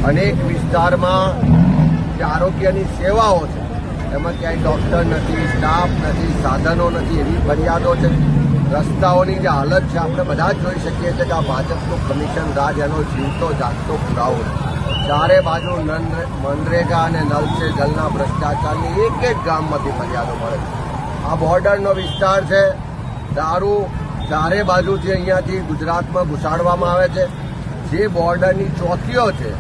અનેક વિસ્તારમાં જે આરોગ્યની સેવાઓ છે એમાં ક્યાંય ડૉક્ટર નથી, સ્ટાફ નથી, સાધનો નથી, એવી ફરિયાદો છે. રસ્તાઓની જે હાલત છે આપણે બધા જ જોઈ શકીએ છીએ કે આ ભાજપનું કમિશન રાજ એનો જીવતો જાગતો પુરાવો છે. ચારે બાજુ મનરેગા અને નલ સે જલના ભ્રષ્ટાચારની એક ગામમાંથી ફરિયાદો મળે છે. આ બોર્ડરનો વિસ્તાર છે. દારૂ ચારે બાજુથી અહીંયાથી ગુજરાતમાં ઘુસાડવામાં આવે છે. જે બોર્ડરની ચોકીઓ છે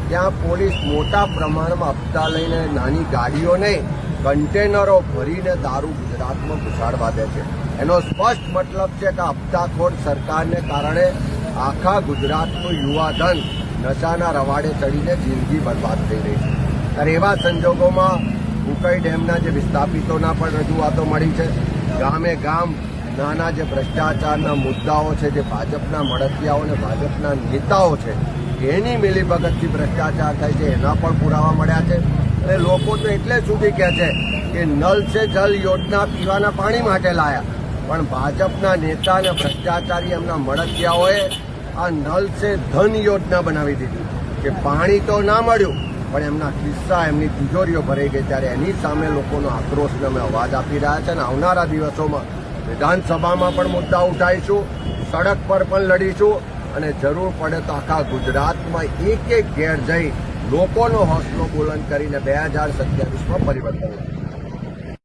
ત્યાં પોલીસ મોટા પ્રમાણમાં હપ્તા લઈને નાની ગાડીઓ નહીં કન્ટેનરો ભરીને દારૂ ગુજરાતમાં ઘુસાડવા દે છે. એનો સ્પષ્ટ મતલબ છે કે હપ્તાખોર સરકારને કારણે આખા ગુજરાતનું યુવાધન નશાના રવાડે ચડીને જિંદગી બરબાદ થઈ રહી છે. ત્યારે એવા સંજોગોમાં ઉકાઈ ડેમના જે વિસ્થાપિતોના પણ રજૂઆતો મળી છે. ગામે ગામ નાના જે ભ્રષ્ટાચારના મુદ્દાઓ છે, જે ભાજપના મળતિયાઓ અને ભાજપના નેતાઓ છે એની મિલીભગતથી ભ્રષ્ટાચાર થાય છે એના પણ પુરાવા મળ્યા છે. અને લોકો તો એટલે સુધી કહે છે કે નલ સે જલ યોજના પીવાના પાણી માટે લાયા, પણ ભાજપના નેતા અને ભ્રષ્ટાચારી એમના મળતિયાઓએ આ નલ સે ધન યોજના બનાવી દીધી કે પાણી તો ના મળ્યું પણ એમના કિસ્સા, એમની તિજોરીઓ ભરાઈ ગઈ. ત્યારે એની સામે લોકોનો આક્રોશને અમે અવાજ આપી રહ્યા છે અને આવનારા દિવસોમાં વિધાનસભામાં પણ મુદ્દા ઉઠાવીશું, સડક પર પણ લડીશું અને જરૂર પડે તો આખા ગુજરાતમાં એક ઘેર જઈ લોકોનો હોંસલો બુલંદ કરીને 2027માં પરિવર્તન લાવીશું.